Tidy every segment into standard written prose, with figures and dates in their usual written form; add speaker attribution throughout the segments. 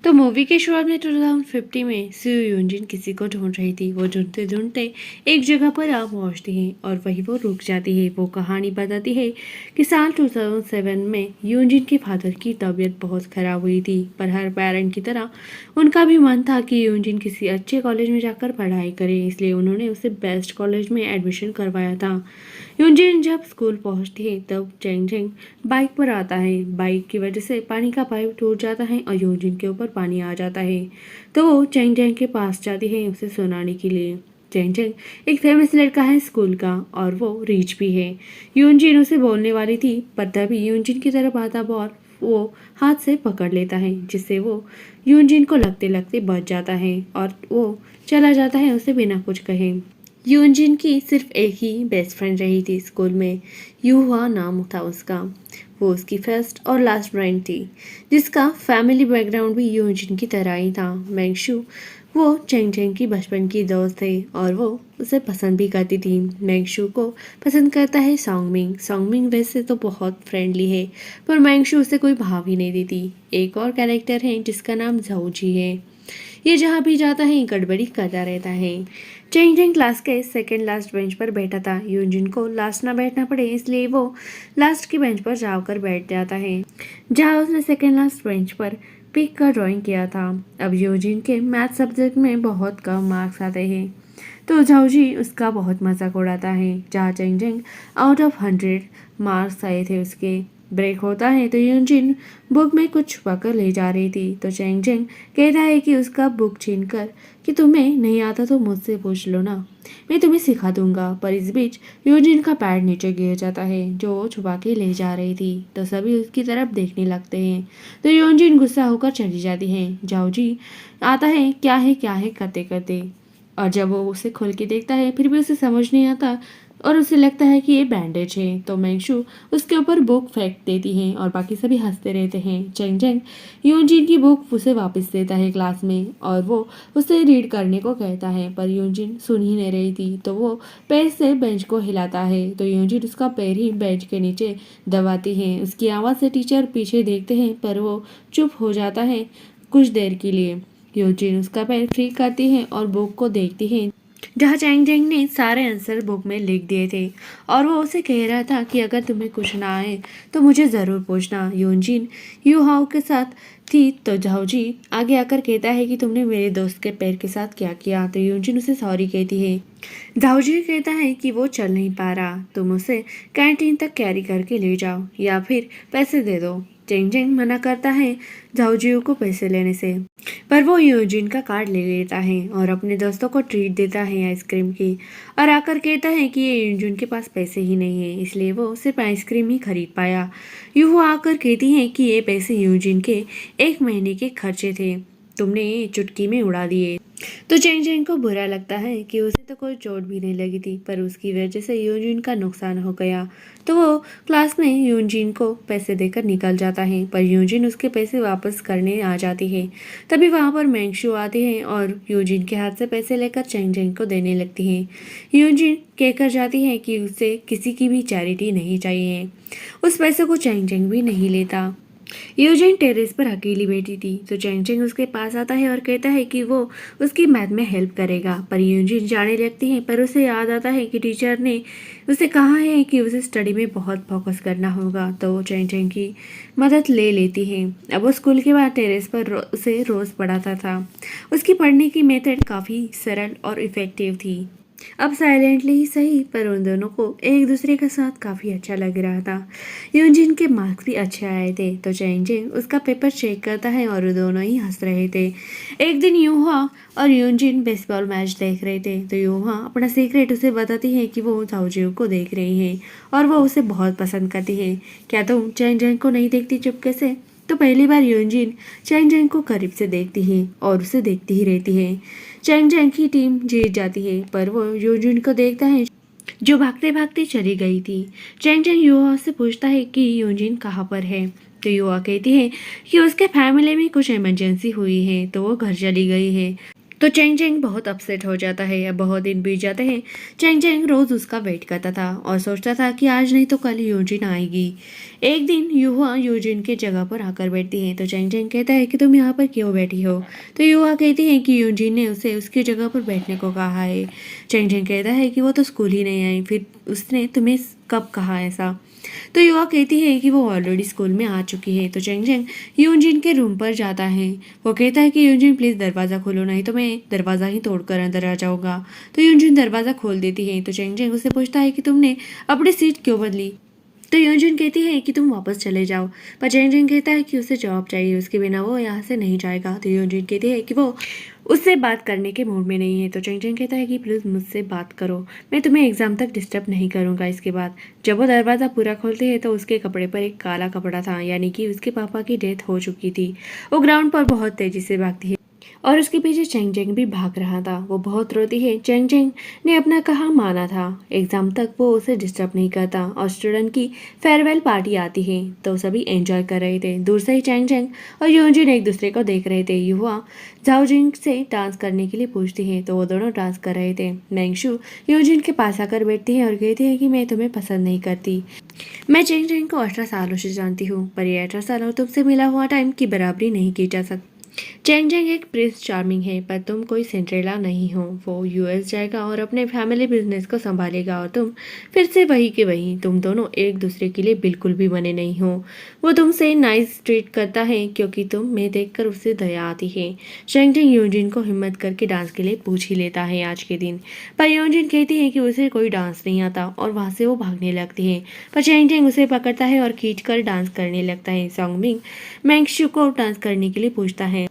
Speaker 1: तो मूवी के शुरुआत में 2050 में सू यूनजिन किसी को ढूंढ रही थी। वो ढूंढते ढूंढते एक जगह पर आ पहुंचती है और वहीं वो रुक जाती है। वो कहानी बताती है कि साल 2007 में यूनजिन के फादर की तबीयत बहुत खराब हुई थी, पर हर पेरेंट की तरह उनका भी मन था कि यूनजिन किसी अच्छे कॉलेज में जाकर पढ़ाई करे, इसलिए उन्होंने उसे बेस्ट कॉलेज में एडमिशन करवाया था। यूनजिन जब स्कूल पहुंचती है तब चेंग चेंग बाइक पर आता है। बाइक की वजह से पानी का पाइप टूट जाता है और यूनजिन के ऊपर पानी आ जाता है। तो वो चेंग चेंग के पास जाती है उसे सुनाने के लिए। चेंग चेंग एक फेमस लड़का है स्कूल का और वो रिच भी है। यूनजिन उसे बोलने वाली थी, पर तभी यूनजिन की तरफ आता बॉल वो हाथ से पकड़ लेता है, जिससे वो यूनजिन को लगते लगते बच जाता है और वो चला जाता है उसे बिना कुछ कहे। यूनजिन की सिर्फ एक ही बेस्ट फ्रेंड रही थी स्कूल में। यूहुआ नाम था उसका। वो उसकी फर्स्ट और लास्ट फ्रेंड थी, जिसका फैमिली बैकग्राउंड भी यूनजिन की तरह ही था। मैंगशू वो चेंग चेंग की बचपन की दोस्त थे और वो उसे पसंद भी करती थी। मैंगशू को पसंद करता है सॉन्गमिंग। सॉन्गमिंग वैसे तो बहुत फ्रेंडली है, पर मैंगशू उसे कोई भाव ही नहीं देती। एक और कैरेक्टर है जिसका नाम झाओजी है। ये जहाँ भी जाता है गड़बड़ी करता रहता है। चेंग चेंग क्लास के सेकंड लास्ट बेंच पर बैठा था। यूनजिन को लास्ट ना बैठना पड़े इसलिए वो लास्ट की बेंच पर जाकर बैठ जाता है, जहाँ उसने सेकंड लास्ट बेंच पर पिक का ड्राइंग किया था। अब यूनजिन के मैथ सब्जेक्ट में बहुत कम मार्क्स आते हैं, तो झाओजी उसका बहुत मजाक उड़ाता है। जहाँ Cheng Cheng out of 100 marks आए थे उसके। ब्रेक होता है तो यूनजिन बुक में कुछ छुपा कर ले जा रही थी, तो चेंग चेंग कहता है कि उसका बुक छीन कर कि तुम्हें नहीं आता तो मुझसे पूछ लो ना, मैं तुम्हें सिखा दूंगा। पर इस बीच यूनजिन का पैर नीचे गिर जाता है जो वो छुपा के ले जा रही थी, तो सभी उसकी तरफ देखने लगते हैं। तो यूनजिन गुस्सा होकर चली जाती है। झाओजी आता है क्या है करते करते, और जब वो उसे खोल के देखता है फिर भी उसे समझ नहीं आता और उसे लगता है कि ये बैंडेज है, तो मैंगशू उसके ऊपर बुक फेंक देती है और बाकी सभी हंसते रहते हैं। चेंग चेंग यूनजिन की बुक उसे वापस देता है क्लास में और वो उसे रीड करने को कहता है, पर यूनजिन सुन ही नहीं रही थी, तो वो पैर से बेंच को हिलाता है तो यूनजिन उसका पैर ही बेंच के नीचे दबाती है। उसकी आवाज़ से टीचर पीछे देखते हैं, पर वो चुप हो जाता है कुछ देर के लिए। यूनजिन उसका पैर फ्री करती है और बुक को देखती है, जहाँ चैंग चैंग ने सारे आंसर बुक में लिख दिए थे और वो उसे कह रहा था कि अगर तुम्हें कुछ ना आए तो मुझे ज़रूर पूछना। यूनजिन यूहाओ के साथ थी, तो झाओजी आगे आकर कहता है कि तुमने मेरे दोस्त के पैर के साथ क्या किया, तो यूनजिन उसे सॉरी कहती है। झाओजी कहता है कि वो चल नहीं पा रहा, तुम उसे कैंटीन तक कैरी करके ले जाओ या फिर पैसे दे दो। चेंग चेंग मना करता है झाओजियो को पैसे लेने से, पर वो यूजिन का कार्ड ले लेता है और अपने दोस्तों को ट्रीट देता है आइसक्रीम की, और आकर कहता है कि ये यूजिन के पास पैसे ही नहीं है इसलिए वो सिर्फ आइसक्रीम ही खरीद पाया। यूहो आकर कहती है कि ये पैसे यूजिन के 1 महीने के खर्चे थे, तुमने ये चुटकी में उड़ा दिए। तो चेंग चेंग को बुरा लगता है कि उसे तो कोई चोट भी नहीं लगी थी, पर उसकी वजह से यूजिन का नुकसान हो गया। तो वो क्लास में यूजिन को पैसे देकर निकल जाता है, पर यूजिन उसके पैसे वापस करने आ जाती है। तभी वहाँ पर मैंगशू आती है और यूजिन के हाथ से पैसे लेकर चेंग चेंग को देने लगती है। यूजिन कहकर जाती है कि उसे किसी की भी चैरिटी नहीं चाहिए। उस पैसे को चेंग चेंग भी नहीं लेता। यूजिन टेरेस पर अकेली बैठी थी, तो चेंग चेंग उसके पास आता है और कहता है कि वो उसकी मैथ में हेल्प करेगा, पर यूजिन जाने लगती है, पर उसे याद आता है कि टीचर ने उसे कहा है कि उसे स्टडी में बहुत फोकस करना होगा, तो वो चेंग चेंग की मदद ले लेती है। अब वो स्कूल के बाद टेरेस पर उसे रोज़ पढ़ाता था। उसकी पढ़ने की मेथड काफ़ी सरल और इफ़ेक्टिव थी। अब साइलेंटली ही सही, पर उन दोनों को एक दूसरे के साथ काफ़ी अच्छा लग रहा था। यूजिन के मार्क्स भी अच्छे आए थे, तो चेंग चेंग उसका पेपर चेक करता है और वो दोनों ही हंस रहे थे। एक दिन यूहा और यूजिन बेसबॉल मैच देख रहे थे, तो यूहा अपना सीक्रेट उसे बताती है कि वो झाओजियो को देख रही है और वो उसे बहुत पसंद करती है। क्या तुम चेंग चेंग को नहीं देखती चुपके से? तो पहली बार यूजिन चेंग चेंग को करीब से देखती है और उसे देखती ही रहती है। चेंग चेंग की टीम जीत जाती है, पर वो यूजिन को देखता है जो भागते भागते चली गई थी। चेंग चेंग युवा से पूछता है कि यूजिन कहाँ पर है, तो युवा कहती है कि उसके फैमिली में कुछ इमरजेंसी हुई है तो वो घर चली गई है। तो चेंग चेंग बहुत अपसेट हो जाता है। अब बहुत दिन बीत जाते हैं। चेंग चेंग रोज उसका वेट करता था और सोचता था कि आज नहीं तो कल यूजिन आएगी। एक दिन युवा यूजिन के जगह पर आकर बैठती है तो चेंग चेंग कहता है कि तुम यहाँ पर क्यों बैठी हो। तो युवा कहती है कि यूजिन ने उसे उसकी जगह पर बैठने को कहा है। चेंग चेंग कहता है कि वो तो स्कूल ही नहीं आई, फिर उसने तुम्हें कब कहा ऐसा। तो युवा कहती है कि वो ऑलरेडी स्कूल में आ चुकी है। तो चेंग चेंग यूजिन के रूम पर जाता है। वो कहता है कि यूजिन प्लीज़ दरवाज़ा खोलो, नहीं तो मैं दरवाज़ा ही तोड़कर अंदर आ जाऊंगा। तो यूजिन दरवाज़ा खोल देती है। तो चेंग चेंग उससे पूछता है कि तुमने अपनी सीट क्यों बदली। तो यूजिन कहती है कि तुम वापस चले जाओ। पर चेंग चेंग कहता है कि उसे जॉब चाहिए, उसके बिना वो यहाँ से नहीं जाएगा। तो यूजिन कहती है कि वो उससे बात करने के मूड में नहीं है। तो चेंग चेंग कहता है कि प्लीज़ मुझसे बात करो, मैं तुम्हें एग्ज़ाम तक डिस्टर्ब नहीं करूँगा। इसके बाद जब वो दरवाज़ा पूरा खोलते हैं तो उसके कपड़े पर एक काला कपड़ा था, यानी कि उसके पापा की डेथ हो चुकी थी। वो ग्राउंड पर बहुत तेज़ी से भागती है और उसके पीछे चेंग चेंग भी भाग रहा था। वो बहुत रोती है। चेंग चेंग ने अपना कहा माना था। एग्जाम तक वो उसे डिस्टर्ब नहीं करता और स्टूडेंट की फेयरवेल पार्टी आती है तो सभी एंजॉय कर रहे थे। दूर से ही चेंग चेंग और यूजिन एक दूसरे को देख रहे थे। युवा झाओजिंग से डांस करने के लिए पूछती है तो वो दोनों डांस कर रहे थे। मैंगशु यूजिन के पास आकर बैठती है और कहती है कि मैं तुम्हें पसंद नहीं करती। मैं चेंग चेंग को 18 सालों से जानती हूँ, पर ये 18 सालों तुमसे मिला हुआ टाइम की बराबरी नहीं की जा सकती। चेंग चेंग एक प्रिंस चार्मिंग है, पर तुम कोई सिंड्रेला नहीं हो। वो यूएस जाएगा और अपने फैमिली बिजनेस को संभालेगा और तुम फिर से वही के वही। तुम दोनों एक दूसरे के लिए बिल्कुल भी बने नहीं हो। वो तुमसे नाइस ट्रीट करता है क्योंकि तुम में देखकर उसे दया आती है। चेंग चेंग यूजिन को हिम्मत करके डांस के लिए पूछ ही लेता है आज के दिन। पर यूजिन कहती है कि उसे कोई डांस नहीं आता और वहाँ से वो भागने लगती है। पर चेंग चेंग उसे पकड़ता है और खींच कर डांस करने लगता है। सॉन्गमिंग मैंगशु को डांस करने के लिए पूछता है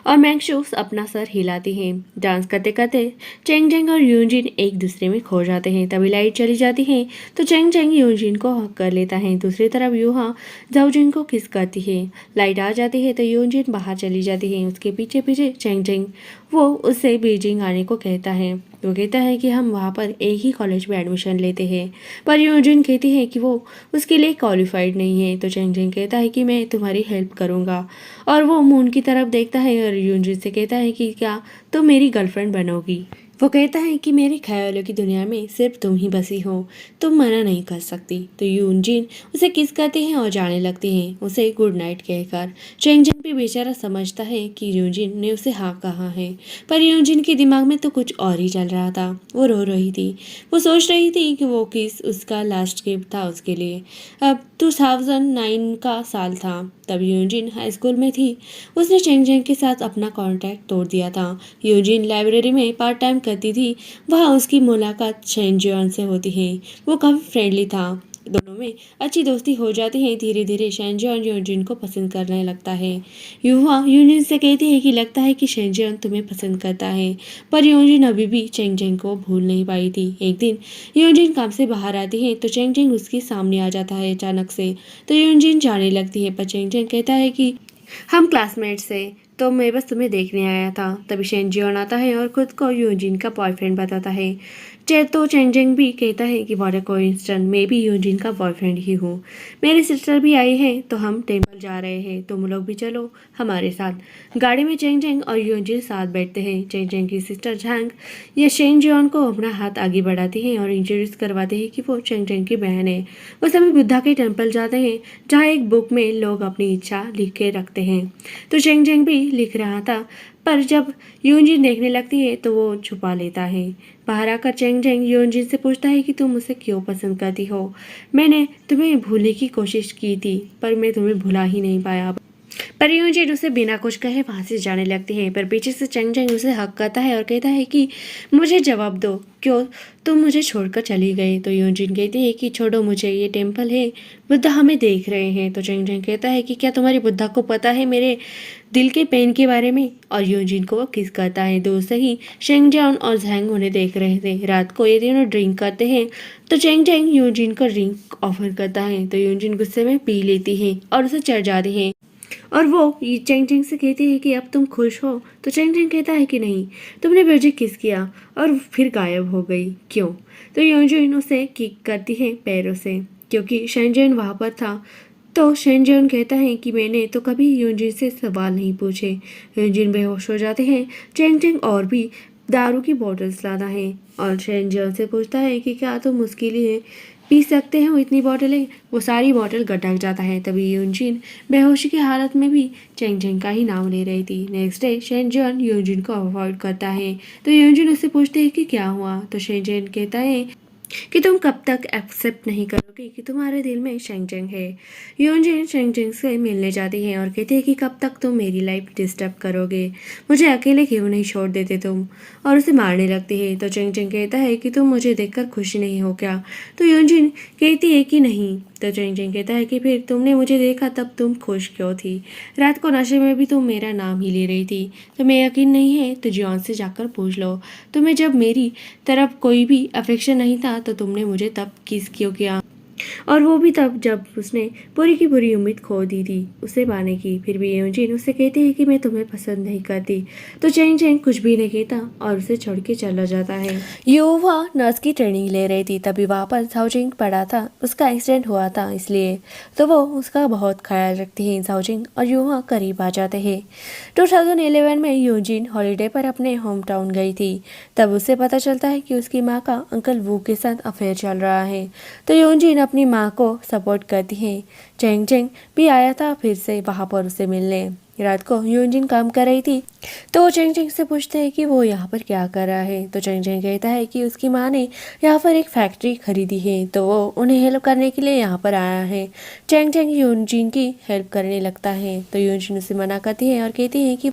Speaker 1: और मैंगशू अपना सर हिलाती है। डांस करते करते चेंग चेंग और यूजिन एक दूसरे में खो जाते हैं। तभी लाइट चली जाती है तो चेंग चेंग यूजिन को हक कर लेता है। दूसरी तरफ यूहा जाओजिन को किस करती है। लाइट आ जाती है तो यूजिन बाहर चली जाती है। उसके पीछे पीछे चेंग चेंग वो उससे बीजिंग आने को कहता है। वो कहता है कि हम वहाँ पर एक ही कॉलेज में एडमिशन लेते हैं। पर यूजिन कहती है कि वो उसके लिए क्वालिफाइड नहीं है। तो चेंग चेंग कहता है कि मैं तुम्हारी हेल्प करूँगा और वो मून की तरफ देखता है और यूजिन से कहता है कि क्या तुम मेरी गर्लफ्रेंड बनोगी। वो कहता है कि मेरे ख्यालों की दुनिया में सिर्फ तुम ही बसी हो, तुम मना नहीं कर सकती। तो यूजिन उसे किस करते हैं और जाने लगते हैं उसे गुड नाइट कहकर। चेंग चेंग भी बेचारा समझता है कि यूजिन ने उसे हाँ कहा है, पर यूजिन के दिमाग में तो कुछ और ही चल रहा था। वो रो रही थी। वो सोच रही थी कि वो किस उसका लास्ट गिफ्ट था उसके लिए। अब 2009 का साल था। तब यूजिन हाई स्कूल में थी। उसने चेंग चेंग के साथ अपना कॉन्टैक्ट तोड़ दिया था। यूजिन लाइब्रेरी में पार्ट टाइम करती थी। वहाँ उसकी मुलाकात शेनजियन से होती है। वो काफ़ी फ्रेंडली था। दोनों में अच्छी दोस्ती हो जाती है। धीरे धीरे शेनजियन यूजिन को पसंद करने लगता है। युवा यूजिन से कहती है कि लगता है कि शेनजियन तुम्हें पसंद करता है, पर यूजिन अभी भी चेंग चेंग को भूल नहीं पाई थी। एक दिन यूजिन काम से बाहर आती है तो चेंग चेंग उसके सामने आ जाता है अचानक से। तो यूजिन जाने लगती है पर चेंग चेंग कहता है कि हम क्लासमेट्स हैं, तो मैं बस तुम्हें देखने आया था। तभी शेनजियन आता है और खुद को यूजिन का बॉयफ्रेंड बताता है। तो चेंग चेंग भी कहता है कि व्हाट अ कोइंसिडेंस, मैं भी यूजिन का बॉयफ्रेंड ही हूँ। मेरी सिस्टर भी आई है तो हम टेम्पल जा रहे हैं, तुम लोग भी चलो हमारे साथ। गाड़ी में चेंग चेंग और यूजिन साथ बैठते हैं। चेंग चेंग की सिस्टर झांग या शेनजियन को अपना हाथ आगे बढ़ाती है और इंट्रोड्यूस करवाते हैं कि वो चेंग चेंग की बहन है। वो सभी बुद्धा के टेम्पल जाते हैं जहाँ एक बुक में लोग अपनी इच्छा लिख के रखते हैं। तो चेंग चेंग भी लिख रहा था, पर जब यूजिन देखने लगती है तो वो छुपा लेता है। बाहर आकर चेंग चेंग यूजिन से पूछता है कि तुम मुझे क्यों पसंद करती हो। मैंने तुम्हें भूलने की कोशिश की थी पर मैं तुम्हें भुला ही नहीं पाया। पर यूजिन उसे बिना कुछ कहे वहाँ से जाने लगती है। पर पीछे से चेंग चेंग उसे हक करता है और कहता है कि मुझे जवाब दो, क्यों तुम मुझे छोड़कर चली गई। तो यूजिन कहती है कि छोड़ो मुझे, ये टेम्पल है, बुद्धा हमें देख रहे हैं। तो चेंग चेंग कहता है कि क्या तुम्हारे बुद्धा को पता है मेरे दिल के पेन के बारे में। और यूजिन को वो किस करता है। दोस्त ही शेंगजान और झैंग उन्हें देख रहे थे। रात को ये तीनों ड्रिंक करते हैं तो चेंग चेंग यूजिन को ड्रिंक ऑफर करता है तो यूजिन गुस्से में पी लेती है और उसे चढ़ जाती है। और वो चेंग चेंग से कहती है कि अब तुम खुश हो। तो चेंग चेंग कहता है कि नहीं, तुमने मुझे किस किया और फिर गायब हो गई, क्यों। तो यूजिन उसे किक करती है पैरों से क्योंकि शेंजियन वहाँ पर था। तो शेनजन कहता है कि मैंने तो कभी यूनजिन से सवाल नहीं पूछे। यूनजिन बेहोश हो जाते हैं। चेंग चेंग और भी दारू की बोतल्स लाता है और शेनजन से पूछता है कि क्या तुम उसके लिए पी सकते हो इतनी बोतलें। वो सारी बोतल गटक जाता है। तभी यूनजिन बेहोशी की हालत में भी चेंग चेंग का ही नाम ले रही थी। नेक्स्ट डे शेनजन यूनजिन को अवॉइड करता है। तो यूनजिन उससे पूछते हैं कि क्या हुआ। तो शेनजन कहता है कि तुम कब तक एक्सेप्ट नहीं करोगे कि तुम्हारे दिल में शेंगचेंग है। यूनजिन शेंगचेंग से मिलने जाती है और कहते हैं कि कब तक तुम मेरी लाइफ डिस्टर्ब करोगे, मुझे अकेले क्यों नहीं छोड़ देते तुम, और उसे मारने लगती है। तो शेंगचेंग कहता है कि तुम मुझे देखकर खुश नहीं हो क्या। तो यूनजिन कहती है कि नहीं। तो शेंगचेंग कहता है कि फिर तुमने मुझे देखा तब तुम खुश क्यों थी, रात को नशे में भी तुम मेरा नाम ही ले रही थी। तुम्हें यकीन नहीं है तो जॉन से जाकर पूछ लो। तुम्हें जब मेरी तरफ कोई भी अफेक्शन नहीं था तो तुमने मुझे तब किस क्यों किया, और वो भी तब जब उसने पूरी की पूरी उम्मीद खो दी थी उसे पाने की। फिर भी यूनजिन उससे कहती है कि मैं तुम्हें पसंद नहीं करती। तो चेंग चेंग कुछ भी नहीं कहता और उसे छोड़ के चला जाता है। युवा नर्स की ट्रेनिंग ले रही थी तभी वहाँ पर झाओजिंग पड़ा था। उसका एक्सीडेंट हुआ था इसलिए तो वो उसका बहुत ख्याल रखती है। झाओजिंग और युवा करीब आ जाते हैं। 2011 में यूनजिन हॉलीडे पर अपने होम टाउन गई थी। तब उसे पता चलता है कि उसकी माँ का अंकल वू के साथ अफेयर चल रहा है। तो यूनजिन अपनी माँ को सपोर्ट करती है। चेंग चेंग भी आया था फिर से वहाँ पर उसे मिलने। रात को यूनजिन काम कर रही थी तो वो चेंग चेंग से पूछते हैं कि वो यहाँ पर क्या कर रहा है। तो चेंग चेंग कहता है कि उसकी माँ ने यहाँ पर एक फैक्ट्री खरीदी है तो वो उन्हें हेल्प करने के लिए यहाँ पर आया है। चेंग चेंग यूनजिन की हेल्प करने लगता है तो यूनजिन उसे मना करती है और कहती है कि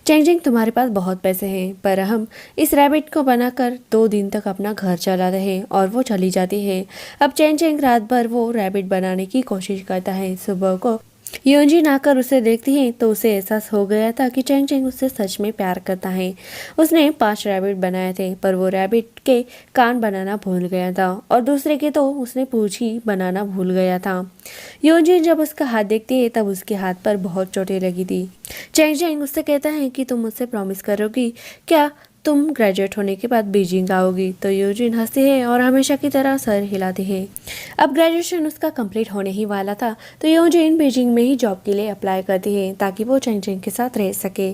Speaker 1: चेंग चेंग तुम्हारे पास बहुत पैसे हैं पर हम इस रैबिट को बनाकर 2 दिन तक अपना घर चलाते हैं, और वो चली जाती है। अब चेंग चेंग रात भर वो रैबिट बनाने की कोशिश करता है। सुबह को यूनजिन आकर उसे देखती है तो उसे एहसास हो गया था कि चेंग चेंग उससे सच में प्यार करता है। उसने 5 रैबिट बनाए थे पर वो रैबिट के कान बनाना भूल गया था और दूसरे के तो उसने पूंछ ही बनाना भूल गया था। यूनजिन जब उसका हाथ देखती है तब उसके हाथ पर बहुत चोटें लगी थी। चेंग चेंग उससे कहता है कि तुम मुझसे प्रॉमिस करोगी क्या तुम ग्रेजुएट होने के बाद बीजिंग आओगी। तो यूजिन हंसती है और हमेशा की तरह सर हिलाती है। अब ग्रेजुएशन उसका कंप्लीट होने ही वाला था तो यूजिन बीजिंग में ही जॉब के लिए अप्लाई करती है ताकि वो चेंग चेंग के साथ रह सके।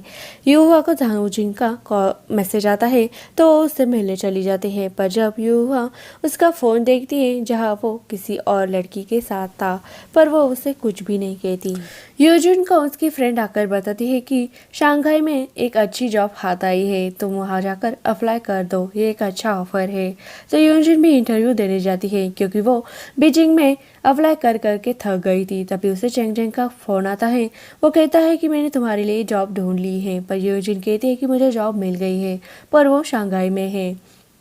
Speaker 1: यूहुआ को यूजिन का मैसेज आता है तो वो उससे मिलने चली जाती है, पर जब यूहुआ उसका फ़ोन देखती है जहाँ वो किसी और लड़की के साथ था पर वो उसे कुछ भी नहीं कहती। यूजिन को उसकी फ्रेंड आकर बताती है कि शंघाई में एक अच्छी जॉब हाथ आई है, तुम वहाँ जाकर अप्लाई कर दो, ये एक अच्छा ऑफर है। तो यूजिन भी इंटरव्यू देने जाती है क्योंकि वो बीजिंग में अप्लाई कर करके थक गई थी। तभी उसे चेंग चेंग का फ़ोन आता है। वो कहता है कि मैंने तुम्हारे लिए जॉब ढूंढ ली है, पर यूजिन कहती है कि मुझे जॉब मिल गई है पर वो शंघाई में है।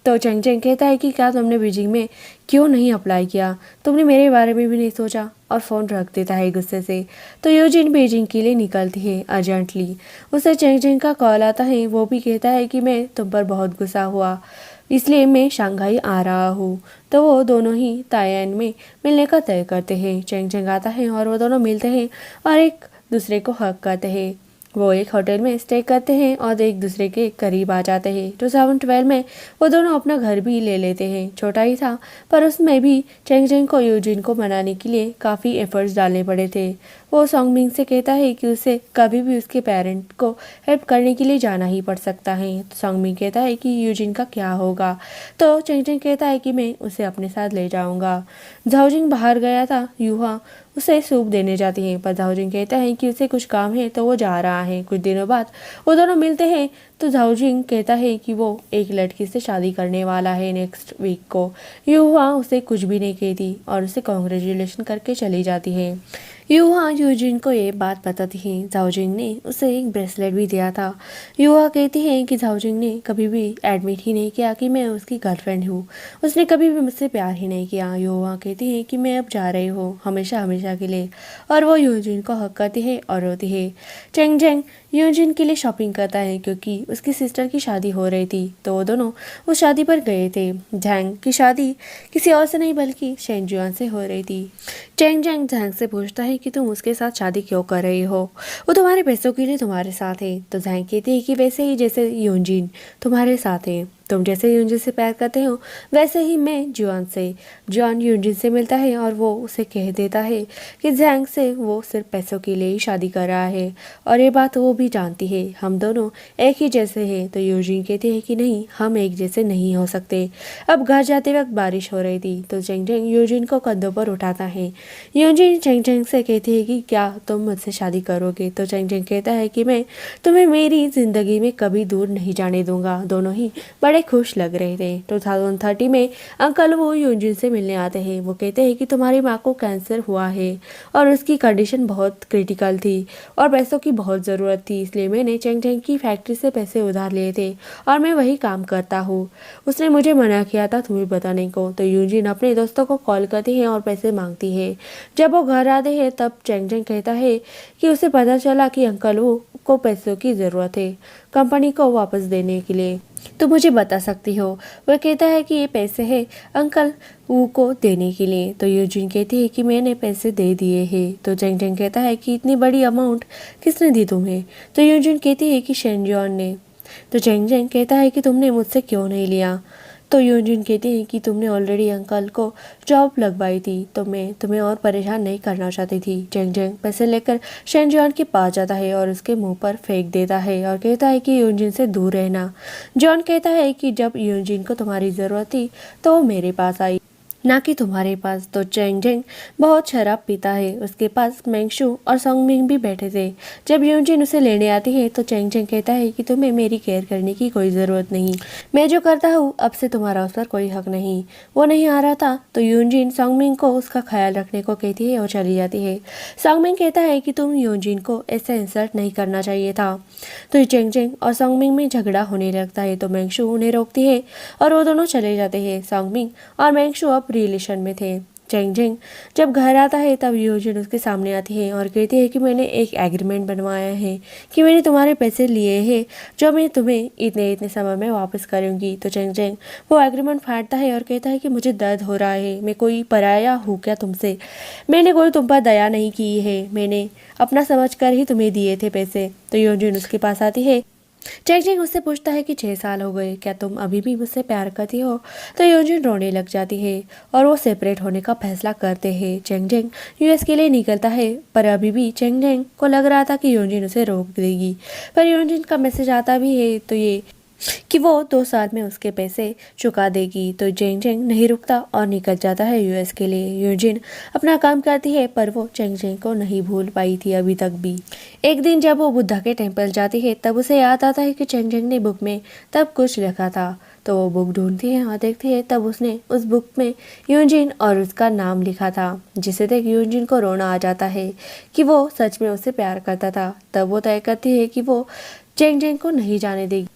Speaker 1: तो चेंग चेंग कहता है कि क्या तुमने बीजिंग में क्यों नहीं अप्लाई किया, तुमने मेरे बारे में भी नहीं सोचा, और फ़ोन रख देता है गुस्से से। तो यूजिन बीजिंग के लिए निकलती है अर्जेंटली। उसे चेंग चेंग का कॉल आता है। वो भी कहता है कि मैं तुम पर बहुत गुस्सा हुआ इसलिए मैं शंघाई आ रहा हूँ। तो वो दोनों ही ताइवान में मिलने का तय करते हैं। चेंग चेंग आता है और वो दोनों मिलते हैं और एक दूसरे को हक करते हैं। वो एक होटल में स्टे करते हैं और एक दूसरे के करीब आ जाते हैं। 2012 में वो दोनों अपना घर भी ले लेते हैं। छोटा ही था पर उसमें भी चेंग चेंग को यूजिन को मनाने के लिए काफ़ी एफर्ट्स डालने पड़े थे। वो सॉन्गमिंग से कहता है कि उसे कभी भी उसके पेरेंट को हेल्प करने के लिए जाना ही पड़ सकता है। तो सॉन्गमिंग कहता है कि यूजिन का क्या होगा। तो चेंग चेंग कहता है कि मैं उसे अपने साथ ले जाऊंगा। झाओजिंग बाहर गया था। यूहा उसे सूप देने जाती है पर झाओजिंग कहता है कि उसे कुछ काम है तो वो जा रहा है। कुछ दिनों बाद वो दोनों मिलते हैं तो झाओजिंग कहता है कि वो एक लड़की से शादी करने वाला है नेक्स्ट वीक को। यूहा उसे कुछ भी नहीं कहती और उसे कॉन्ग्रेचुलेशन करके चली जाती है। यूहा यूजिन को ये बात बताती है। झाओजिंग ने उसे एक ब्रेसलेट भी दिया था। यूहा कहती है कि झाओजिंग ने कभी भी एडमिट ही नहीं किया कि मैं उसकी गर्लफ्रेंड हूँ, उसने कभी भी मुझसे प्यार ही नहीं किया। यूहा कहती है कि मैं अब जा रही हूँ हमेशा हमेशा के लिए, और वो यूजिन को हक करती है और रोती है। चेंग चेंग यूजिन के लिए शॉपिंग करता है क्योंकि उसकी सिस्टर की शादी हो रही थी तो वो दोनों उस शादी पर गए थे। झैंग की शादी किसी और से नहीं बल्कि शेंजुआन से हो रही थी। चेंग चेंग झैंग से पूछता है कि तुम उसके साथ शादी क्यों कर रही हो, वो तुम्हारे पैसों के लिए तुम्हारे साथ है। तो झैंग कहती है कि वैसे ही जैसे यूजिन तुम्हारे साथ है। तुम जैसे यूनजिन से प्यार करते हो वैसे ही मैं जॉन से। जॉन यूनजिन से मिलता है और वो उसे कह देता है कि जैंग से वो सिर्फ पैसों के लिए ही शादी कर रहा है और ये बात वो भी जानती है। हम दोनों एक ही जैसे हैं। तो यूनजिन कहते हैं कि नहीं, हम एक जैसे नहीं हो सकते। अब घर जाते वक्त बारिश हो रही थी तो चेंग चेंग यूनजिन को कंधों पर उठाता है। यूनजिन चेंग चेंग से कहती है कि क्या तुम मुझसे शादी करोगे? तो चेंग चेंग कहता है कि मैं तुम्हें मेरी ज़िंदगी में कभी दूर नहीं जाने दूंगा। दोनों ही बड़े खुश लग रहे थे। 2030 में अंकल वो यूनजिन से मिलने आते हैं। वो कहते हैं कि तुम्हारी माँ को कैंसर हुआ है और उसकी कंडीशन बहुत क्रिटिकल थी और पैसों की बहुत ज़रूरत थी, इसलिए मैंने चेंग चेंग की फैक्ट्री से पैसे उधार लिए थे और मैं वही काम करता हूँ। उसने मुझे मना किया था तुम्हें बताने को। तो यूनजिन अपने दोस्तों को कॉल करती है और पैसे मांगती है। जब वो घर आते हैं तब चेंग चेंग कहता है कि उसे पता चला कि अंकल वो को पैसों की ज़रूरत है कंपनी को वापस देने के लिए। तो मुझे बता सकती हो? वह कहता है कि ये पैसे हैं अंकल वू को देने के लिए। तो यूजिन कहती है कि मैंने पैसे दे दिए हैं। तो चेंग चेंग कहता है कि इतनी बड़ी अमाउंट किसने दी तुम्हें? तो यूजिन कहती है कि शेनजॉन ने। तो चेंग चेंग कहता है कि तुमने मुझसे क्यों नहीं लिया? तो यूजिन कहती है कि तुमने ऑलरेडी अंकल को जॉब लगवाई थी तो मैं तुम्हें और परेशान नहीं करना चाहती थी। चेंग चेंग पैसे लेकर शेनजॉन के पास जाता है और उसके मुंह पर फेंक देता है और कहता है कि यूजिन से दूर रहना। जॉन कहता है कि जब यूजिन को तुम्हारी ज़रूरत थी तो वो मेरे पास आई, ना कि तुम्हारे पास। तो चेंग चेंग बहुत शराब पीता है। उसके पास मेंगशू और सोंगमिंग भी बैठे थे। जब यूजिन उसे लेने आती है तो चेंग चेंग कहता है कि तुम्हें मेरी केयर करने की कोई ज़रूरत नहीं, मैं जो करता हूँ अब से तुम्हारा उस पर कोई हक नहीं। वो नहीं आ रहा था तो यूजिन सोंगमिंग को उसका ख्याल रखने को कहती है और चली जाती है। सोंगमिंग कहता है कि तुम यूजिन को ऐसे इंसल्ट नहीं करना चाहिए था। तो चेंग चेंग और सोंगमिंग में झगड़ा होने लगता है तो मेंगशू उन्हें रोकती है और वो दोनों चले जाते हैं। सोंगमिंग और मेंगशू अब रिलेशन में थे। चेंग चेंग जब घर आता है तब यूजिन उसके सामने आती है और कहती है कि मैंने एक एग्रीमेंट बनवाया है कि मैंने तुम्हारे पैसे लिए हैं जो मैं तुम्हें इतने इतने समय में वापस करूंगी। तो चेंग चेंग वो एग्रीमेंट फाड़ता है और कहता है कि मुझे दर्द हो रहा है, मैं कोई पराया हूँ क्या तुमसे? मैंने कोई तुम पर दया नहीं की है, मैंने अपना समझ कर ही तुम्हें दिए थे पैसे। तो यूजिन उसके पास आती है। चेंग चेंग उससे पूछता है कि 6 साल हो गए, क्या तुम अभी भी मुझसे प्यार करती हो? तो यूजिन रोने लग जाती है और वो सेपरेट होने का फैसला करते हैं। चेंग चेंग यूएस के लिए निकलता है पर अभी भी चेंग चेंग को लग रहा था कि यूजिन उसे रोक देगी, पर यूजिन का मैसेज आता भी है तो ये कि वो 2 साल में उसके पैसे चुका देगी। तो चेंग चेंग नहीं रुकता और निकल जाता है यूएस के लिए। यूजिन अपना काम करती है पर वो चेंग चेंग को नहीं भूल पाई थी अभी तक भी। एक दिन जब वो बुद्धा के टेम्पल जाती है तब उसे याद आता है कि चेंग चेंग ने बुक में तब कुछ लिखा था। तो वो बुक ढूंढती है और देखती है तब उसने उस बुक में यूजिन और उसका नाम लिखा था, जिसे देख यूजिन को रोना आ जाता है कि वो सच में उससे प्यार करता था। तब वो तय करती है कि वो चेंग चेंग को नहीं जाने देगी।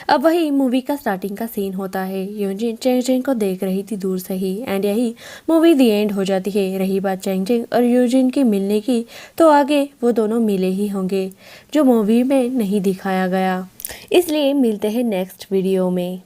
Speaker 1: अब वही मूवी का स्टार्टिंग का सीन होता है। यूजिन चेंग चेंग को देख रही थी दूर से ही एंड यही मूवी दी एंड हो जाती है। रही बात चेंग चेंग और यूजिन के मिलने की तो आगे वो दोनों मिले ही होंगे जो मूवी में नहीं दिखाया गया, इसलिए मिलते हैं नेक्स्ट वीडियो में।